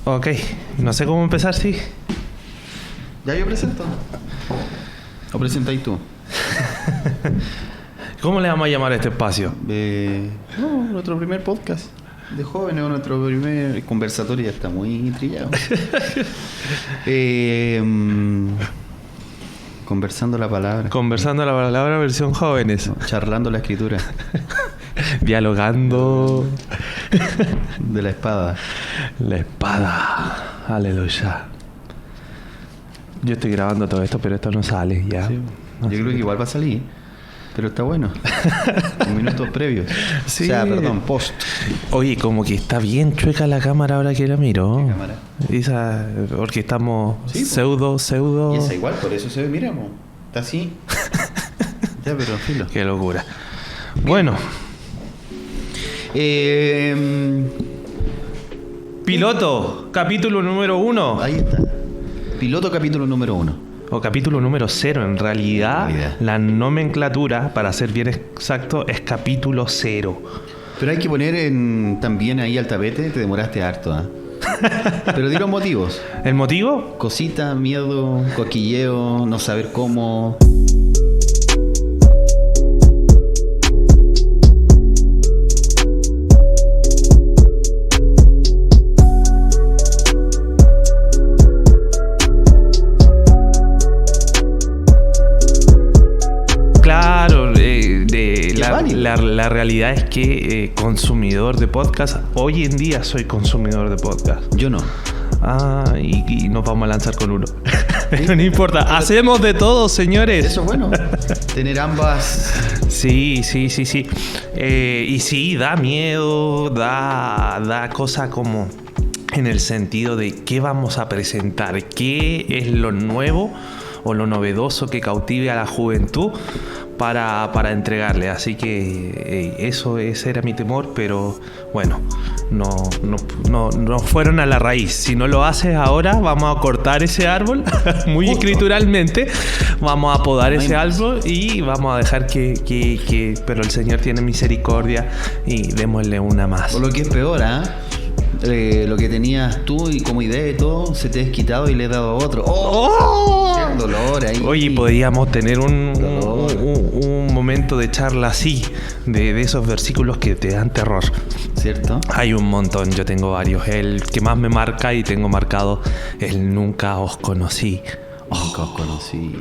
Ok, no sé cómo empezar, sí. Ya yo presento. ¿O presentáis tú? ¿Cómo le vamos a llamar a este espacio? Nuestro primer podcast de jóvenes, o nuestro primer conversatorio, ya está muy trillado. Conversando la palabra. Conversando la palabra versión jóvenes. No, charlando la escritura. Dialogando. De la espada. La espada. Aleluya. Yo estoy grabando todo esto, pero esto no sale ya. Sí. Yo creo que igual va a salir, pero está bueno. En minutos previos. Sí. O sea, perdón, post. Oye, como que está bien chueca la cámara ahora que la miro. ¿Qué cámara? Esa, porque estamos Sí, pseudo. Y esa igual, por eso se ve, mira, está así. Ya, pero filo. Qué locura. Bueno. Piloto, capítulo número 1. Ahí está. Piloto capítulo número 1. O capítulo número 0. En realidad, la nomenclatura, para ser bien exacto, es capítulo 0. Pero hay que poner también ahí al tapete, te demoraste harto, ¿ah? Pero di los motivos. ¿El motivo? Cosita, miedo, cosquilleo, no saber cómo. Claro, la realidad es que consumidor de podcast, hoy en día soy consumidor de podcast. Yo no. Y nos vamos a lanzar con uno. Pero no importa, hacemos de todo, señores. Eso es bueno, tener ambas. Sí. Y sí, da miedo, da cosa como en el sentido de qué vamos a presentar, qué es lo nuevo o lo novedoso que cautive a la juventud para entregarle. Así que ese era mi temor, pero bueno, no fueron a la raíz. Si no lo haces ahora, vamos a cortar ese árbol muy escrituralmente, vamos a podar ese árbol y vamos a dejar que pero el Señor tiene misericordia y démosle una más. O lo que es peor, lo que tenías tú y como idea y todo, se te ha desquitado y le he dado a otro. ¡Qué dolor ahí! Oye, podríamos tener un momento de charla así, de esos versículos que te dan terror. ¿Cierto? Hay un montón, yo tengo varios. El que más me marca y tengo marcado, el nunca os conocí. Nunca os conocí.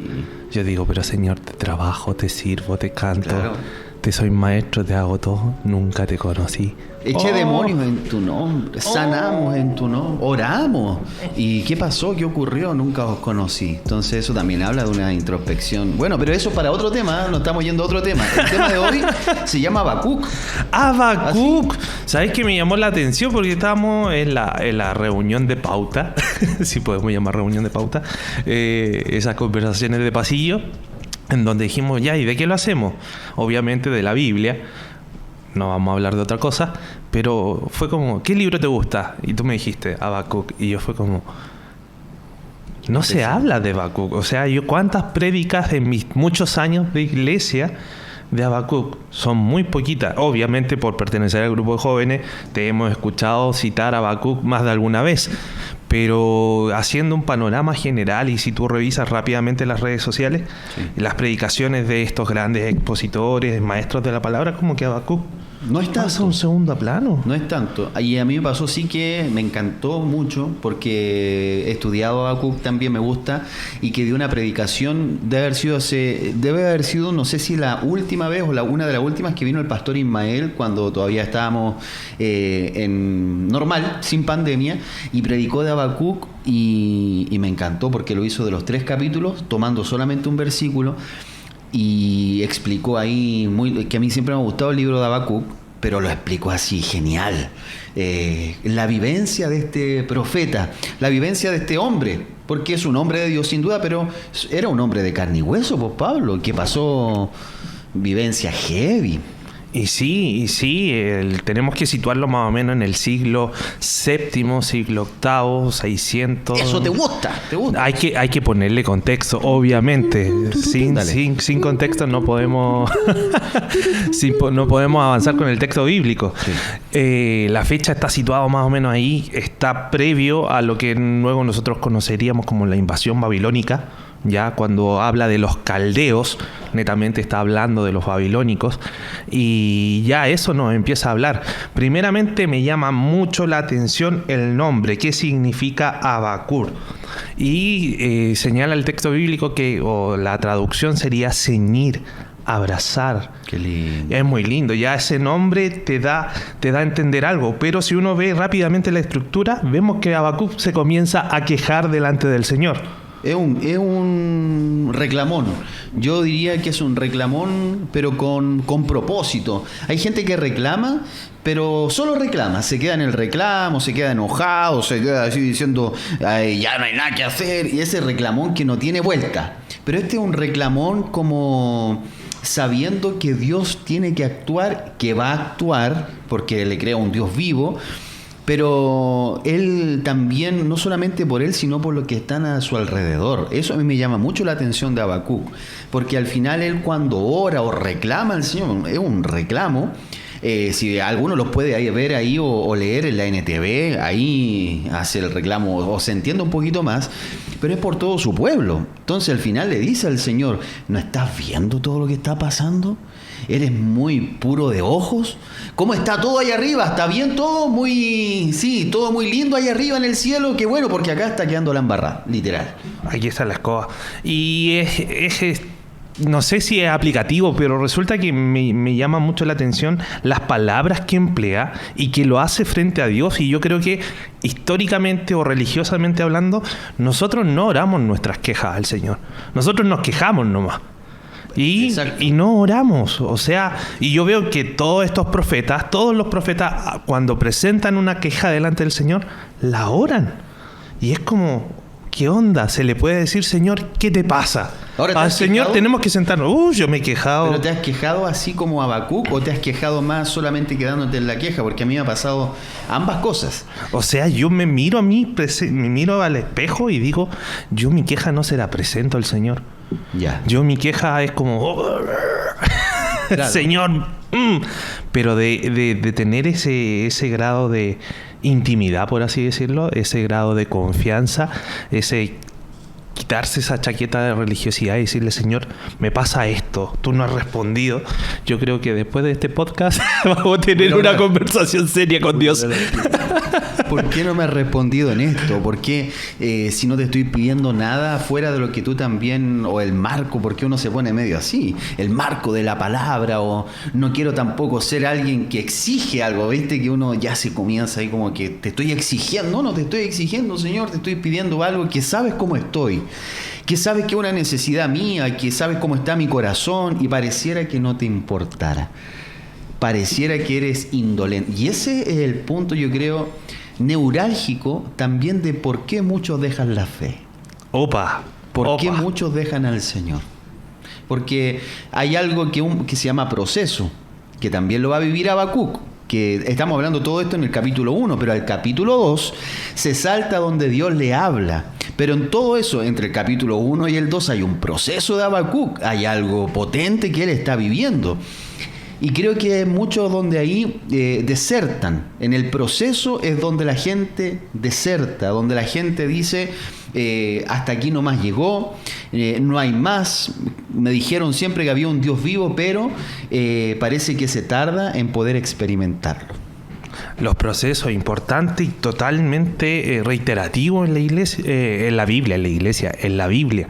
Yo digo, pero Señor, te trabajo, te sirvo, te canto. Claro. Te soy maestro, te hago todo, nunca te conocí. Eché demonios en tu nombre, sanamos en tu nombre, oramos. ¿Y qué pasó? ¿Qué ocurrió? Nunca os conocí. Entonces eso también habla de una introspección. Bueno, pero eso para otro tema, nos estamos yendo a otro tema. El tema de hoy se llama Habacuc. ¡Habacuc! ¿Sabes qué me llamó la atención? Porque estábamos en la reunión de pauta, si podemos llamar reunión de pauta, esas conversaciones de pasillo, en donde dijimos, ya, ¿y de qué lo hacemos? Obviamente de la Biblia, no vamos a hablar de otra cosa, pero fue como, ¿qué libro te gusta? Y tú me dijiste, Habacuc, y yo fue como, no se habla de Habacuc. O sea, yo cuántas prédicas en mis muchos años de iglesia de Habacuc, son muy poquitas. Obviamente por pertenecer al grupo de jóvenes te hemos escuchado citar a Habacuc más de alguna vez, pero haciendo un panorama general, y si tú revisas rápidamente las redes sociales, las predicaciones de estos grandes expositores, maestros de la palabra, como que Habacuc no es tanto. Pasa a un segundo plano. No es tanto. Y a mí me pasó sí que me encantó mucho, porque he estudiado Habacuc, también me gusta, y que de una predicación debe haber sido, no sé si la última vez o una de las últimas, que vino el pastor Ismael cuando todavía estábamos en normal, sin pandemia, y predicó de Habacuc y me encantó porque lo hizo de los 3 capítulos, tomando solamente un versículo. Y explicó ahí, que a mí siempre me ha gustado el libro de Habacuc, pero lo explicó así, genial. La vivencia de este profeta, la vivencia de este hombre, porque es un hombre de Dios sin duda, pero era un hombre de carne y hueso, pues Pablo, que pasó vivencia heavy. Y sí, tenemos que situarlo más o menos en el siglo VII, siglo VIII, 600. Eso te gusta. Hay que ponerle contexto, obviamente. Sin contexto no podemos no podemos avanzar con el texto bíblico. Sí. La fecha está situada más o menos ahí, está previo a lo que luego nosotros conoceríamos como la invasión babilónica. Ya cuando habla de los caldeos, netamente está hablando de los babilónicos, y ya eso nos empieza a hablar. Primeramente me llama mucho la atención el nombre, ¿qué significa Habacuc? Y señala el texto bíblico o la traducción sería ceñir, abrazar. Qué lindo. Es muy lindo, ya ese nombre te da a entender algo, pero si uno ve rápidamente la estructura, vemos que Habacuc se comienza a quejar delante del Señor. Es un reclamón. Yo diría que es un reclamón, pero con propósito. Hay gente que reclama, pero solo reclama. Se queda en el reclamo, se queda enojado, se queda así diciendo, "Ay, ya no hay nada que hacer". Y ese reclamón que no tiene vuelta. Pero este es un reclamón como sabiendo que Dios tiene que actuar, que va a actuar, porque le crea un Dios vivo. Pero él también, no solamente por él, sino por lo que están a su alrededor. Eso a mí me llama mucho la atención de Habacuc, porque al final él cuando ora o reclama al Señor, es un reclamo. Si alguno los puede ver ahí o leer en la NTV, ahí hace el reclamo o se entiende un poquito más, pero es por todo su pueblo. Entonces al final le dice al Señor, ¿no estás viendo todo lo que está pasando? ¿Eres muy puro de ojos? ¿Cómo está todo ahí arriba? ¿Está bien todo? Todo muy lindo ahí arriba en el cielo. Qué bueno, porque acá está quedando la embarrada, literal. Aquí está la escoba. Y no sé si es aplicativo, pero resulta que me llama mucho la atención las palabras que emplea y que lo hace frente a Dios. Y yo creo que históricamente o religiosamente hablando, nosotros no oramos nuestras quejas al Señor. Nosotros nos quejamos nomás. Y no oramos, o sea, y yo veo que todos los profetas, cuando presentan una queja delante del Señor, la oran. Y es como, ¿qué onda? Se le puede decir, Señor, ¿qué te pasa? Al Señor tenemos que sentarnos. Yo me he quejado. ¿Pero te has quejado así como Habacuc o te has quejado más solamente quedándote en la queja? Porque a mí me ha pasado ambas cosas. O sea, yo me miro me miro al espejo y digo, yo mi queja no se la presento al Señor. Ya. Yo mi queja es como claro. Señor, pero de tener ese grado de intimidad, por así decirlo, ese grado de confianza, quitarse esa chaqueta de religiosidad y decirle, Señor, me pasa esto, tú no has respondido. Yo creo que después de este podcast vamos a tener una conversación seria con Dios. ¿Por qué no me has respondido en esto? ¿Por qué si no te estoy pidiendo nada fuera de lo que tú también, o el marco, por qué uno se pone medio así? El marco de la palabra, o no quiero tampoco ser alguien que exige algo, ¿viste? Que uno ya se comienza ahí como que te estoy exigiendo. No te estoy exigiendo, Señor, te estoy pidiendo algo que sabes cómo estoy, que sabes que es una necesidad mía, que sabes cómo está mi corazón, y pareciera que no te importara. Pareciera que eres indolente. Y ese es el punto, yo creo, neurálgico también de por qué muchos dejan la fe. ¿Por qué muchos dejan al Señor? Porque hay algo que se llama proceso, que también lo va a vivir Habacuc. Que estamos hablando todo esto en el capítulo 1, pero al capítulo 2 se salta donde Dios le habla. Pero en todo eso, entre el capítulo 1 y el 2, hay un proceso de Habacuc, hay algo potente que él está viviendo. Y creo que muchos donde ahí desertan. En el proceso es donde la gente deserta, donde la gente dice, hasta aquí nomás llegó, no hay más. Me dijeron siempre que había un Dios vivo, pero parece que se tarda en poder experimentarlo. Los procesos importantes y totalmente reiterativos en la iglesia, en la Biblia.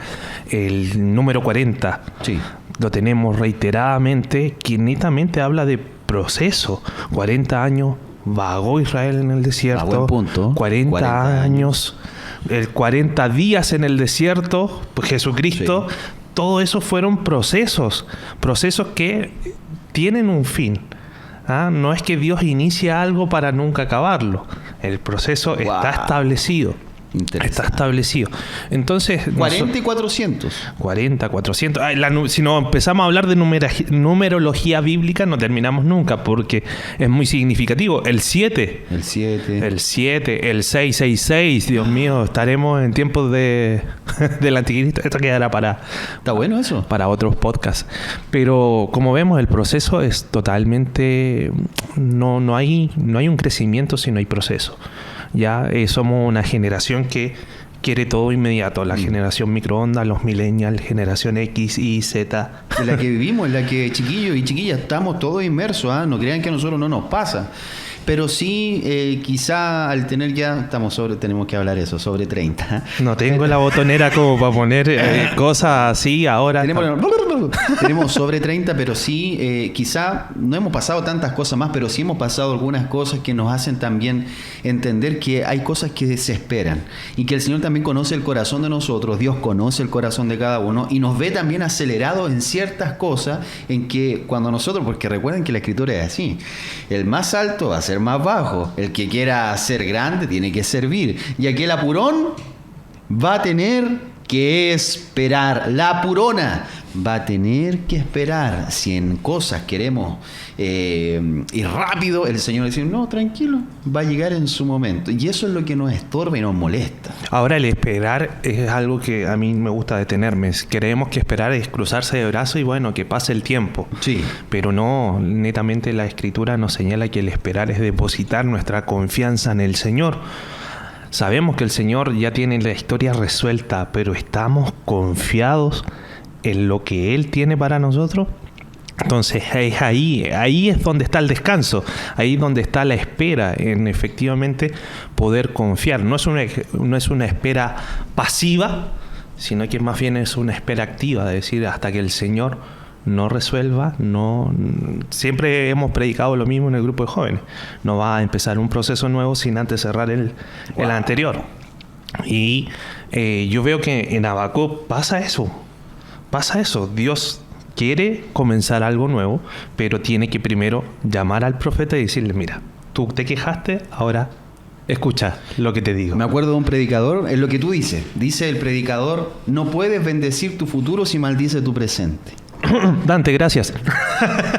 El número 40. Sí. Lo tenemos reiteradamente, que netamente habla de proceso. 40 años vagó Israel en el desierto. A buen punto. 40 años, 40 días en el desierto, pues Jesucristo. Sí. Todo eso fueron procesos que tienen un fin. No es que Dios inicia algo para nunca acabarlo. El proceso está establecido. Interesante. Está establecido. Entonces, 40 y 400. 40, 400. Si no empezamos a hablar de numerología bíblica, no terminamos nunca, porque es muy significativo. El 7. El 7. El 7, el 666. Dios mío, estaremos en tiempos del anticristo. Esto quedará ¿Está bueno eso? para otros podcasts. Pero como vemos, el proceso es totalmente... No hay un crecimiento si no hay proceso. Ya somos una generación que quiere todo inmediato. La generación microondas, los millennials, generación X, Y, Z. En la que vivimos, en la que chiquillos y chiquillas estamos todos inmersos. No crean que a nosotros no nos pasa. Pero sí, quizá al tener ya, tenemos que hablar eso, sobre 30. No tengo la botonera como para poner cosas así ahora. Tenemos sobre 30, pero sí, quizá no hemos pasado tantas cosas más, pero sí hemos pasado algunas cosas que nos hacen también entender que hay cosas que se esperan y que el Señor también conoce el corazón de nosotros, Dios conoce el corazón de cada uno y nos ve también acelerados en ciertas cosas en que cuando nosotros, porque recuerden que la Escritura es así, el más alto va a ser más bajo, el que quiera ser grande tiene que servir y aquel apurón va a tener que esperar. La apurona va a tener que esperar. Si en cosas queremos ir rápido, el Señor dice, no, tranquilo, va a llegar en su momento. Y eso es lo que nos estorba y nos molesta. Ahora, el esperar es algo que a mí me gusta detenerme. Creemos que esperar es cruzarse de brazos y bueno, que pase el tiempo. Sí. Pero no, netamente la Escritura nos señala que el esperar es depositar nuestra confianza en el Señor. Sabemos que el Señor ya tiene la historia resuelta, pero ¿estamos confiados en lo que Él tiene para nosotros? Entonces es ahí es donde está el descanso, ahí es donde está la espera en efectivamente poder confiar. No es una espera pasiva, sino que más bien es una espera activa, de decir, hasta que el Señor no resuelva. Siempre hemos predicado lo mismo en el grupo de jóvenes. No va a empezar un proceso nuevo sin antes cerrar el anterior. Y yo veo que en Habacuc pasa eso. Dios quiere comenzar algo nuevo, pero tiene que primero llamar al profeta y decirle, mira, tú te quejaste, ahora escucha lo que te digo. Me acuerdo de un predicador, es lo que tú dices. Dice el predicador, no puedes bendecir tu futuro si maldice tu presente. Dante, gracias.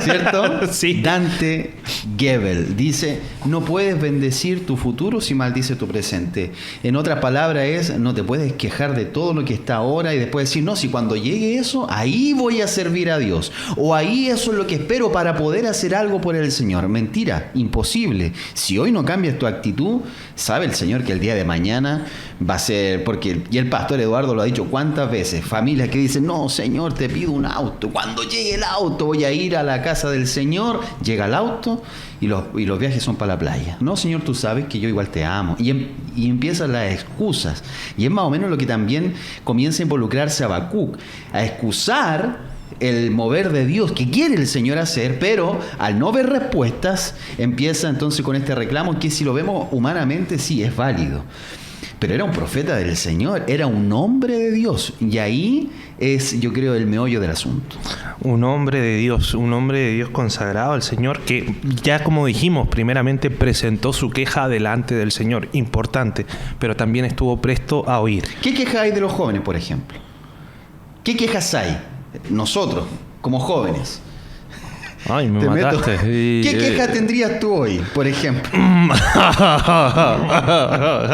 ¿Cierto? Sí. Dante Gebel dice, no puedes bendecir tu futuro si maldice tu presente. En otras palabras es, no te puedes quejar de todo lo que está ahora y después decir, no, si cuando llegue eso, ahí voy a servir a Dios. O ahí eso es lo que espero para poder hacer algo por el Señor. Mentira, imposible. Si hoy no cambias tu actitud, sabe el Señor que el día de mañana va a ser, y el pastor Eduardo lo ha dicho cuántas veces, familias que dicen, no, Señor, te pido un auto. Cuando llegue el auto voy a ir a la casa del Señor. Llega el auto y los viajes son para la playa. No, Señor, tú sabes que yo igual te amo. Y empiezan las excusas. Y es más o menos lo que también comienza a involucrarse Habacuc, a excusar el mover de Dios que quiere el Señor hacer, pero al no ver respuestas, empieza entonces con este reclamo que si lo vemos humanamente sí es válido. Pero era un profeta del Señor, era un hombre de Dios. Y ahí es, yo creo, el meollo del asunto. Un hombre de Dios consagrado al Señor, que ya como dijimos, primeramente presentó su queja delante del Señor, importante, pero también estuvo presto a oír. ¿Qué quejas hay de los jóvenes, por ejemplo? ¿Qué quejas hay? Nosotros, como jóvenes. Ay, me mataste. ¿Qué queja tendrías tú hoy, por ejemplo?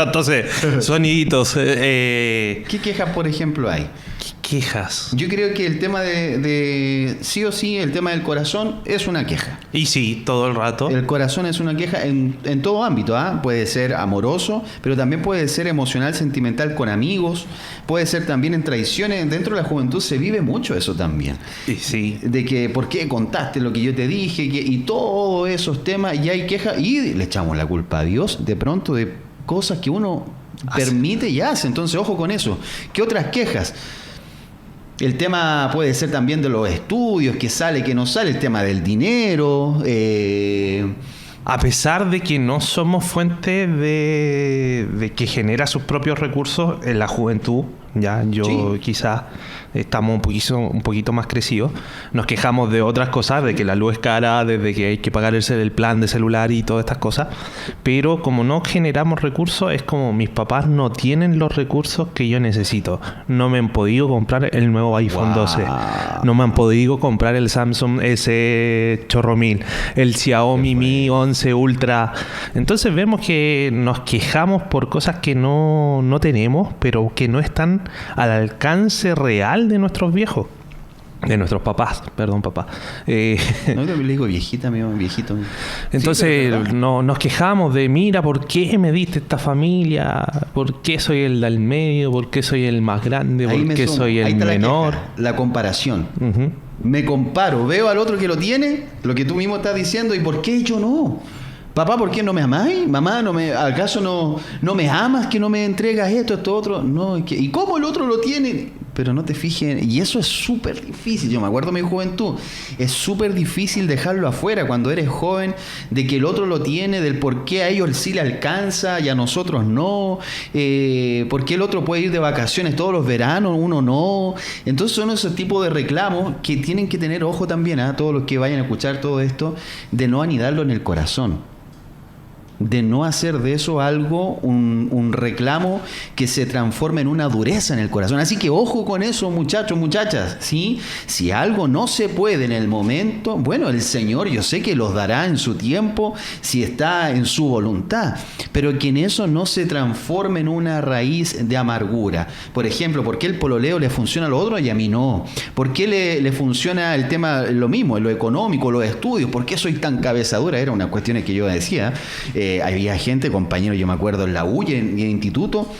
Entonces, soniditos. ¿Qué quejas, por ejemplo, hay? ¿Qué quejas? Yo creo que el tema de sí o sí, el tema del corazón es una queja. Y sí, todo el rato. El corazón es una queja en todo ámbito, ¿ah? Puede ser amoroso, pero también puede ser emocional, sentimental con amigos, puede ser también en traiciones. Dentro de la juventud se vive mucho eso también. Y sí. De que, ¿por qué contaste lo que yo te dije? Y todos esos temas, y hay quejas, y le echamos la culpa a Dios de pronto de cosas que uno permite y hace. Entonces, ojo con eso. ¿Qué otras quejas? El tema puede ser también de los estudios, que sale, que no sale, el tema del dinero. A pesar de que no somos fuente de que genera sus propios recursos, en la juventud Ya, yo Sí. quizás estamos un poquito más crecidos. Nos quejamos de otras cosas, de que la luz es cara, de que hay que pagar el plan de celular y todas estas cosas. Pero como no generamos recursos, es como mis papás no tienen los recursos que yo necesito. No me han podido comprar el nuevo iPhone 12. No me han podido comprar el Samsung S8000, el Xiaomi Mi 11 Ultra. Entonces vemos que nos quejamos por cosas que no tenemos, pero que no están al alcance real de nuestros viejos. De nuestros papás, perdón, papá. No, yo le digo viejita, amigo, viejito. Entonces Sí, pero es verdad. nos quejamos de, mira, ¿por qué me diste esta familia? ¿Por qué soy el del medio? ¿Por qué soy el más grande? Ahí ¿Por me qué sumo. soy Ahí el está menor? la comparación. Ujú. Me comparo, veo al otro que lo tiene, lo que tú mismo estás diciendo, ¿y por qué yo no? Papá, ¿por qué no me amáis? Mamá, ¿acaso no me amas que no me entregas esto, otro? No, ¿y cómo el otro lo tiene? Pero no te fijes, y eso es súper difícil. Yo me acuerdo de mi juventud, es súper difícil dejarlo afuera cuando eres joven, de que el otro lo tiene, del por qué a ellos sí le alcanza y a nosotros no, por qué el otro puede ir de vacaciones todos los veranos, uno no. Entonces son esos tipos de reclamos que tienen que tener ojo también a todos los que vayan a escuchar todo esto, de no anidarlo en el corazón, de no hacer de eso algo, un reclamo que se transforme en una dureza en el corazón. Así que ojo con eso, muchachos, muchachas, ¿sí? Si algo no se puede en el momento, bueno, el Señor yo sé que los dará en su tiempo, si está en su voluntad, pero que en eso no se transforme en una raíz de amargura. Por ejemplo, ¿por qué el pololeo le funciona a lo otro y a mí no? ¿Por qué le funciona el tema lo mismo, lo económico, los estudios? ¿Por qué soy tan cabezadura? Era una cuestión que yo decía. Había gente, compañeros, yo me acuerdo en la U y en el instituto,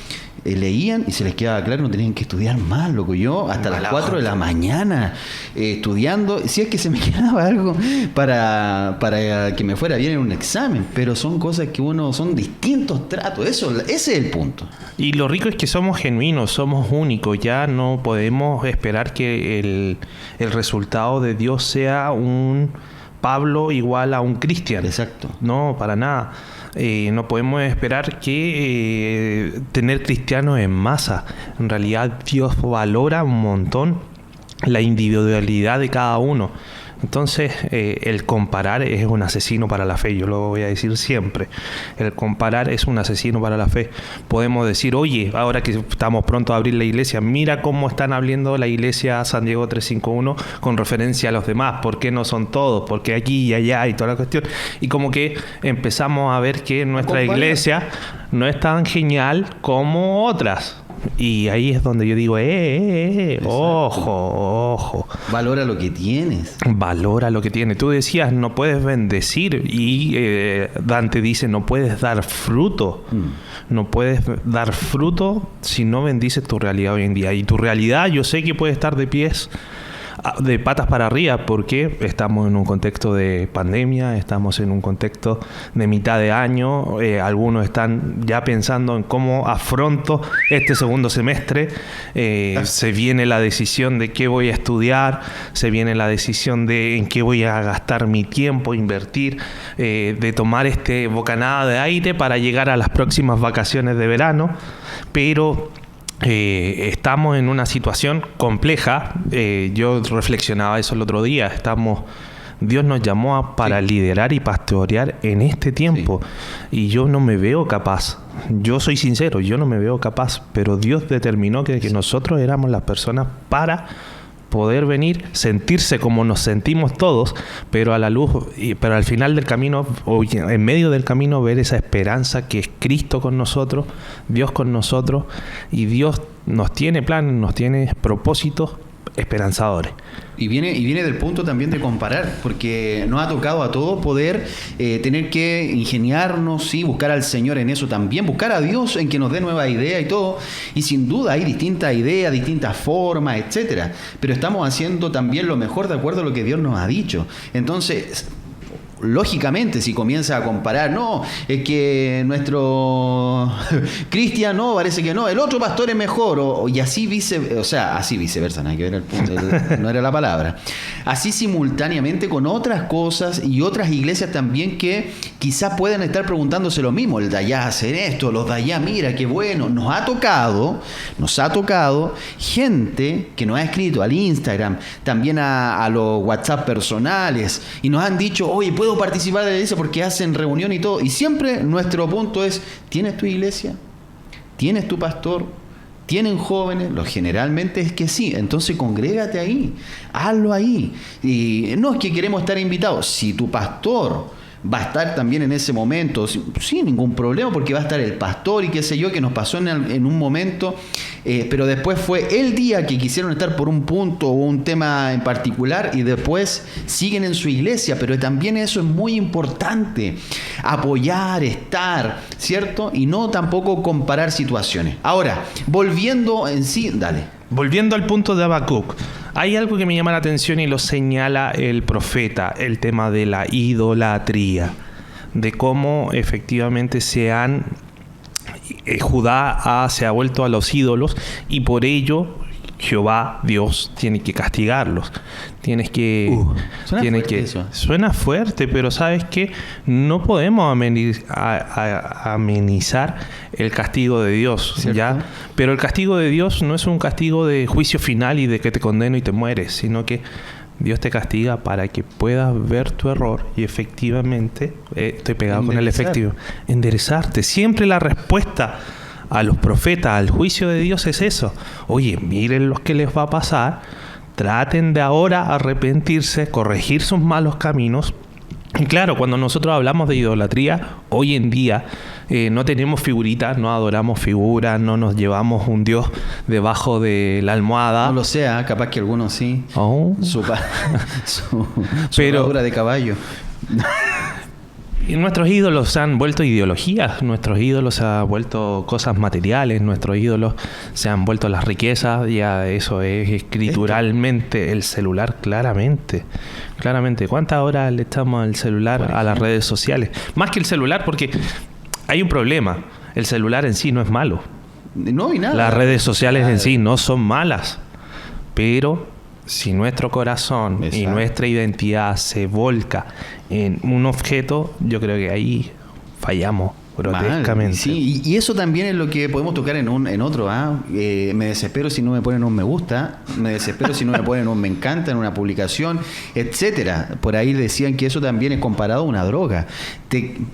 leían y se les quedaba claro, no tenían que estudiar más, loco. Yo hasta las 4 de la mañana estudiando, si es que se me quedaba algo para que me fuera bien en un examen, pero son cosas que son distintos tratos, ese es el punto. Y lo rico es que somos genuinos, somos únicos, ya no podemos esperar que el resultado de Dios sea un Pablo igual a un Cristian. Exacto. No, para nada. No podemos esperar que tener cristianos en masa. En realidad Dios valora un montón la individualidad de cada uno. Entonces, el comparar es un asesino para la fe. Yo lo voy a decir siempre. El comparar es un asesino para la fe. Podemos decir, oye, ahora que estamos pronto a abrir la iglesia, mira cómo están abriendo la iglesia San Diego 351 con referencia a los demás. ¿Por qué no son todos? ¿Por qué aquí y allá y toda la cuestión? Y como que empezamos a ver que nuestra iglesia no es tan genial como otras. Y ahí es donde yo digo, ojo. Valora lo que tienes. Valora lo que tiene. Tú decías, no puedes bendecir. Y Dante dice, no puedes dar fruto. No puedes dar fruto si no bendices tu realidad hoy en día. Y tu realidad, yo sé que puede estar de pies, de patas para arriba, porque estamos en un contexto de pandemia, estamos en un contexto de mitad de año, algunos están ya pensando en cómo afronto este segundo semestre, se viene la decisión de qué voy a estudiar, se viene la decisión de en qué voy a gastar mi tiempo, invertir, de tomar este bocanada de aire para llegar a las próximas vacaciones de verano, pero estamos en una situación compleja. Yo reflexionaba eso el otro día. Dios nos llamó para liderar y pastorear en este tiempo. Y yo no me veo capaz. Yo soy sincero, yo no me veo capaz. Pero Dios determinó que nosotros éramos las personas para poder venir, sentirse como nos sentimos todos, pero a la luz, pero al final del camino, o en medio del camino, ver esa esperanza que es Cristo con nosotros, Dios con nosotros, y Dios nos tiene planes, nos tiene propósitos esperanzadores. Y viene del punto también de comparar, porque nos ha tocado a todos poder tener que ingeniarnos, ¿sí? Buscar al Señor en eso también, buscar a Dios en que nos dé nuevas ideas y todo. Y sin duda hay distintas ideas, distintas formas, etcétera. Pero estamos haciendo también lo mejor de acuerdo a lo que Dios nos ha dicho. Entonces, lógicamente, si comienza a comparar, no, es que nuestro Cristian no, parece que no, el otro pastor es mejor, y así así viceversa, nada que ver el punto, no era la palabra. Así simultáneamente con otras cosas y otras iglesias también que quizás puedan estar preguntándose lo mismo, el de allá hacen esto, los de allá, mira, qué bueno. Nos ha tocado gente que nos ha escrito al Instagram, también a los WhatsApp personales, y nos han dicho, oye, ¿puedo participar de la iglesia? Porque hacen reunión y todo. Y siempre nuestro punto es, ¿tienes tu iglesia? ¿Tienes tu pastor? ¿Tienen jóvenes? Generalmente es que sí. Entonces congrégate ahí, hazlo ahí. Y no es que queremos estar invitados. Si tu pastor va a estar también en ese momento, sin ningún problema, porque va a estar el pastor y qué sé yo, que nos pasó en un momento, pero después fue el día que quisieron estar por un punto o un tema en particular y después siguen en su iglesia, pero también eso es muy importante, apoyar, estar, ¿cierto? Y no tampoco comparar situaciones. Ahora, volviendo en sí, dale. Volviendo al punto de Habacuc, hay algo que me llama la atención y lo señala el profeta, el tema de la idolatría, de cómo efectivamente Judá se ha vuelto a los ídolos y por ello Jehová, Dios, tiene que castigarlos. Suena fuerte, pero ¿sabes qué? No podemos amenizar el castigo de Dios, ¿cierto? ¿Ya? Pero el castigo de Dios no es un castigo de juicio final y de que te condeno y te mueres, sino que Dios te castiga para que puedas ver tu error y efectivamente, estoy pegado con el efectivo, enderezarte. Siempre la respuesta a los profetas, al juicio de Dios es eso. Oye, miren lo que les va a pasar, traten de ahora arrepentirse, corregir sus malos caminos. Y claro, cuando nosotros hablamos de idolatría, hoy en día no tenemos figuritas, no adoramos figuras, no nos llevamos un Dios debajo de la almohada. No lo sé, capaz que algunos sí. Oh. Su armadura de caballo. Y nuestros ídolos se han vuelto ideologías, nuestros ídolos se han vuelto cosas materiales, nuestros ídolos se han vuelto las riquezas, ya eso es escrituralmente el celular, claramente. ¿Cuántas horas le echamos al celular, a las redes sociales? Más que el celular, porque hay un problema, el celular en sí no es malo. No hay nada. Las redes sociales en sí no son malas, pero si nuestro corazón y nuestra identidad se volca en un objeto, yo creo que ahí fallamos grotescamente. Sí, y eso también es lo que podemos tocar en otro. Me desespero si no me ponen un me gusta, me desespero si no me ponen un me encanta en una publicación, etcétera. Por ahí decían que eso también es comparado a una droga.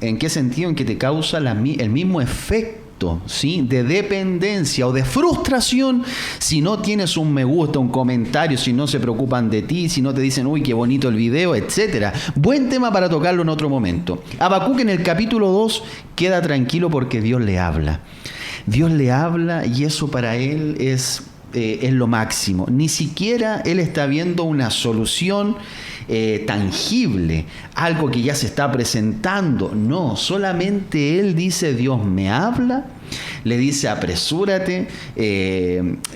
¿En qué sentido? En que te causa el mismo efecto, ¿sí?, de dependencia o de frustración si no tienes un me gusta, un comentario, si no se preocupan de ti, si no te dicen, uy, qué bonito el video, etcétera. Buen tema para tocarlo en otro momento. Habacuc en el capítulo 2 queda tranquilo porque Dios le habla. Dios le habla y eso para él es lo máximo. Ni siquiera él está viendo una solución tangible, algo que ya se está presentando. No, solamente él dice, Dios me habla, le dice apresúrate,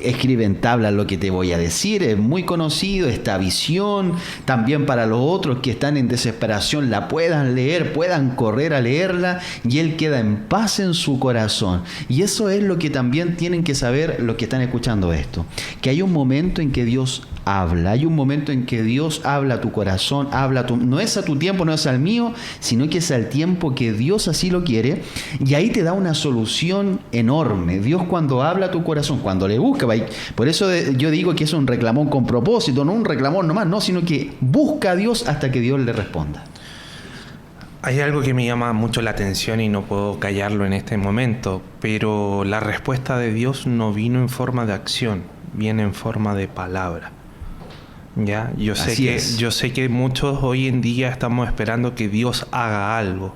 escribe en tabla lo que te voy a decir. Es muy conocido esta visión, también para los otros que están en desesperación la puedan leer, puedan correr a leerla y él queda en paz en su corazón. Y eso es lo que también tienen que saber los que están escuchando esto, que hay un momento en que Dios habla, hay un momento en que Dios habla a tu corazón, no es a tu tiempo, no es al mío, sino que es al tiempo que Dios así lo quiere, y ahí te da una solución enorme. Dios cuando habla a tu corazón, cuando le busca, por eso yo digo que es un reclamón con propósito, no un reclamón nomás, no, sino que busca a Dios hasta que Dios le responda. Hay algo que me llama mucho la atención y no puedo callarlo en este momento, pero la respuesta de Dios no vino en forma de acción, viene en forma de palabra. Ya, yo sé que muchos hoy en día estamos esperando que Dios haga algo,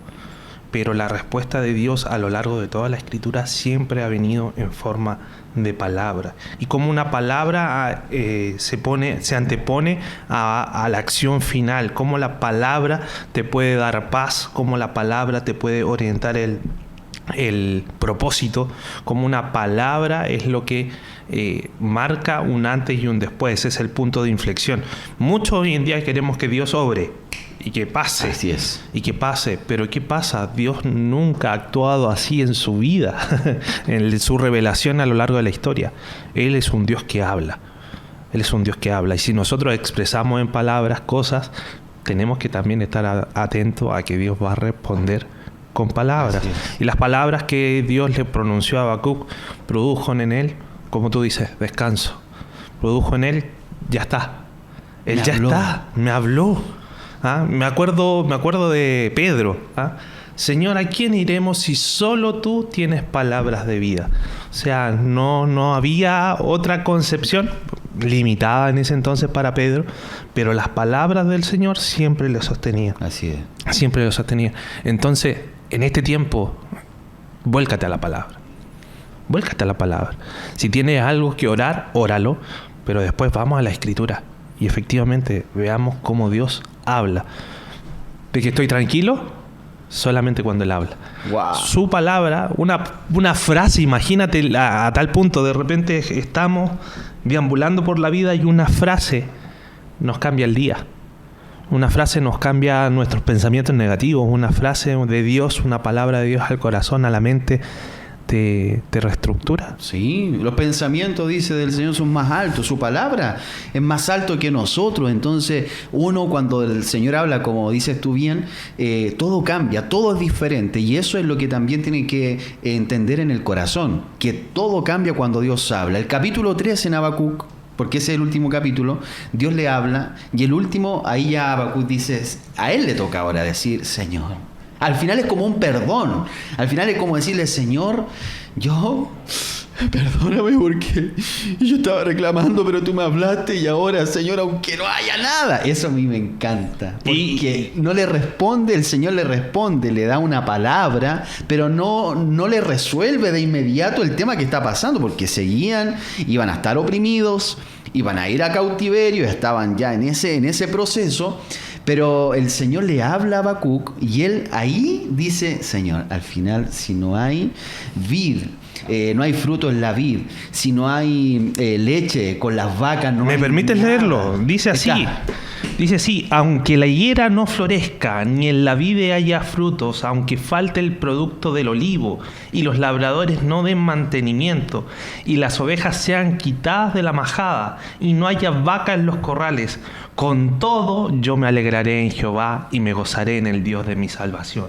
pero la respuesta de Dios a lo largo de toda la Escritura siempre ha venido en forma de palabra. Y como una palabra se antepone a la acción final, como la palabra te puede dar paz, como la palabra te puede orientar el propósito, como una palabra es lo que marca un antes y un después. Ese es el punto de inflexión. Muchos hoy en día queremos que Dios obre y que pase. Así es. Y que pase. Pero ¿qué pasa? Dios nunca ha actuado así en su vida, en su revelación a lo largo de la historia. Él es un Dios que habla. Él es un Dios que habla. Y si nosotros expresamos en palabras cosas, tenemos que también estar atentos a que Dios va a responder con palabras. Y las palabras que Dios le pronunció a Habacuc produjo en él, como tú dices, descanso. Produjo en él, ya está. Él ya está, me habló. ¿Ah? Me acuerdo de Pedro. ¿Ah? Señor, ¿a quién iremos si solo tú tienes palabras de vida? O sea, no había otra concepción, limitada en ese entonces para Pedro, pero las palabras del Señor siempre lo sostenían. Así es. Siempre lo sostenía. Entonces, en este tiempo, vuélcate a la palabra. Vuélcate a la palabra. Si tienes algo que orar, óralo, pero después vamos a la Escritura y efectivamente veamos cómo Dios habla. ¿De que estoy tranquilo? Solamente cuando Él habla. Wow. Su palabra, una frase, imagínate a tal punto, de repente estamos deambulando por la vida y una frase nos cambia el día. Una frase nos cambia nuestros pensamientos negativos. Una frase de Dios, una palabra de Dios al corazón, a la mente, te reestructura. Sí, los pensamientos, dice, del Señor son más altos. Su palabra es más alto que nosotros. Entonces, uno cuando el Señor habla, como dices tú bien, todo cambia, todo es diferente. Y eso es lo que también tiene que entender en el corazón, que todo cambia cuando Dios habla. El capítulo 3 en Habacuc, porque ese es el último capítulo, Dios le habla, y el último, ahí ya Habacuc dice, a él le toca ahora decir, Señor. Al final es como un perdón. Al final es como decirle, Señor, perdóname porque yo estaba reclamando, pero tú me hablaste y ahora, Señor, aunque no haya nada. Eso a mí me encanta. Porque no le responde, el Señor le responde, le da una palabra, pero no le resuelve de inmediato el tema que está pasando, porque seguían, iban a estar oprimidos, iban a ir a cautiverio, estaban ya en ese proceso. Pero el Señor le habla a Habacuc y él ahí dice, Señor, al final si no hay vid, no hay fruto en la vid, si no hay leche con las vacas, no ¿Me hay permites nada. leerlo? Dice así. Dice así, aunque la higuera no florezca, ni en la vid haya frutos, aunque falte el producto del olivo, y los labradores no den mantenimiento, y las ovejas sean quitadas de la majada, y no haya vaca en los corrales, con todo yo me alegraré en Jehová, y me gozaré en el Dios de mi salvación.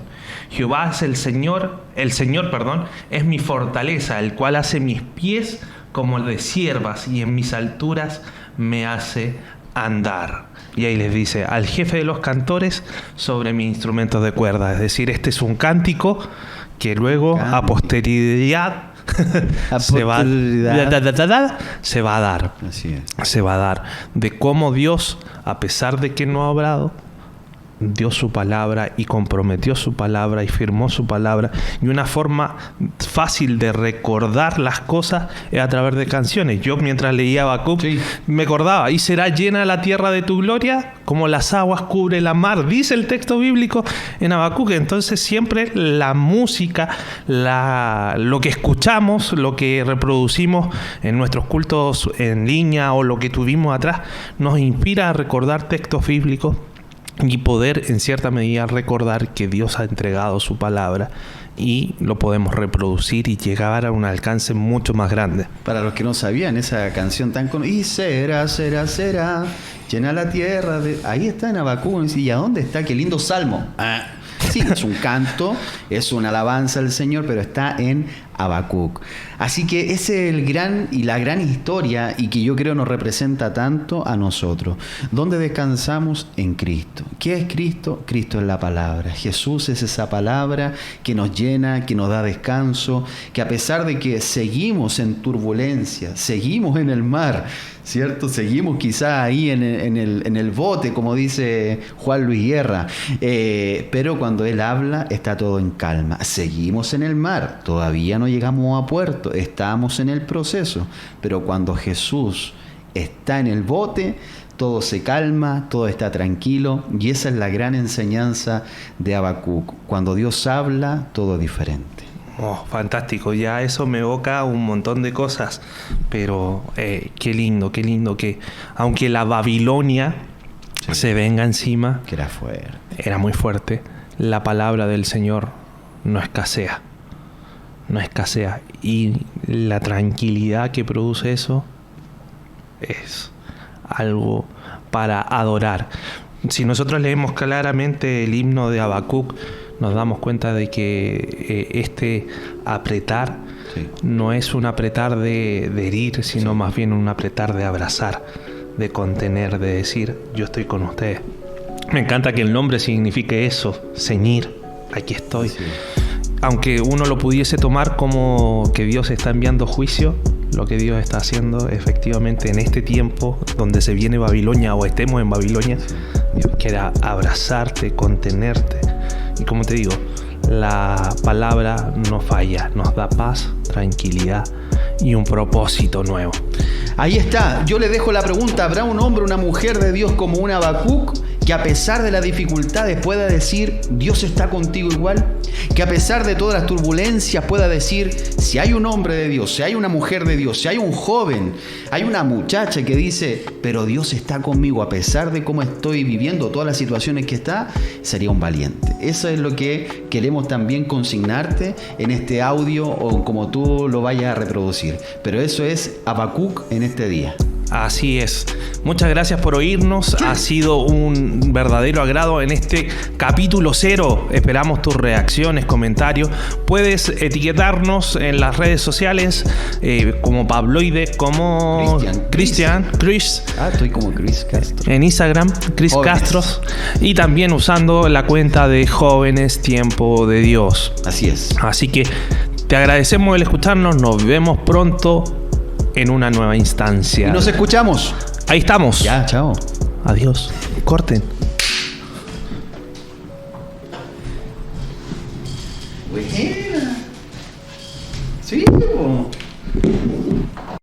Jehová es el Señor, es mi fortaleza, el cual hace mis pies como de ciervas, y en mis alturas me hace andar. Y ahí les dice, al jefe de los cantores sobre mis instrumentos de cuerda. Es decir, este es un cántico que luego a posteridad se va a dar. Así es. Se va a dar. De cómo Dios, a pesar de que no ha obrado, dio su palabra y comprometió su palabra y firmó su palabra. Y una forma fácil de recordar las cosas es a través de canciones. Yo mientras leía Habacuc me acordaba, y será llena la tierra de tu gloria como las aguas cubre la mar, dice el texto bíblico en Habacuc. Entonces siempre la música, lo que escuchamos, lo que reproducimos en nuestros cultos en línea o lo que tuvimos atrás, nos inspira a recordar textos bíblicos y poder en cierta medida recordar que Dios ha entregado su palabra y lo podemos reproducir y llegar a un alcance mucho más grande. Para los que no sabían, esa canción tan conocida, y será, llena la tierra de... Ahí está en Habacuc. ¿Y a dónde está? Qué lindo salmo. Sí, es un canto, es una alabanza al Señor, pero está en Habacuc. Así que ese es la gran historia, y que yo creo nos representa tanto a nosotros. ¿Dónde descansamos? En Cristo. ¿Qué es Cristo? Cristo es la palabra. Jesús es esa palabra que nos llena, que nos da descanso, que a pesar de que seguimos en turbulencia, seguimos en el mar, ¿cierto? Seguimos quizá ahí en el bote, como dice Juan Luis Guerra, pero cuando Él habla está todo en calma. Seguimos en el mar, todavía no llegamos a puerto, estamos en el proceso, pero cuando Jesús está en el bote, todo se calma, todo está tranquilo, y esa es la gran enseñanza de Habacuc. Cuando Dios habla, todo es diferente. Oh, fantástico, ya eso me evoca un montón de cosas, pero qué lindo que aunque la Babilonia Sí. se venga encima. Que era fuerte. Era muy fuerte. La palabra del Señor no escasea. No escasea. Y la tranquilidad que produce eso es algo para adorar. Si nosotros leemos claramente el himno de Habacuc, nos damos cuenta de que este apretar no es un apretar de herir, sino más bien un apretar de abrazar, de contener, de decir, yo estoy con ustedes. Me encanta que el nombre signifique eso, ceñir, aquí estoy. Sí. Aunque uno lo pudiese tomar como que Dios está enviando juicio, lo que Dios está haciendo efectivamente en este tiempo donde se viene Babilonia o estemos en Babilonia, Dios quiere abrazarte, contenerte. Y como te digo, la palabra no falla, nos da paz, tranquilidad y un propósito nuevo. Ahí está, yo le dejo la pregunta, ¿habrá un hombre o una mujer de Dios como un Habacuc que a pesar de las dificultades pueda decir, Dios está contigo igual? Que a pesar de todas las turbulencias pueda decir, si hay un hombre de Dios, si hay una mujer de Dios, si hay un joven, hay una muchacha que dice, pero Dios está conmigo a pesar de cómo estoy viviendo todas las situaciones que está, sería un valiente. Eso es lo que queremos también consignarte en este audio o como tú lo vayas a reproducir. Pero eso es Habacuc en este día. Así es. Muchas gracias por oírnos. Ha sido un verdadero agrado en este capítulo 0. Esperamos tus reacciones, comentarios. Puedes etiquetarnos en las redes sociales como Pabloide, como Chris. Estoy como Chris Castro. En Instagram, Chris Jóvenes. Castro. Y también usando la cuenta de Jóvenes Tiempo de Dios. Así es. Así que te agradecemos el escucharnos. Nos vemos pronto en una nueva instancia. Y nos escuchamos. Ahí estamos. Ya, chao. Adiós. Corten.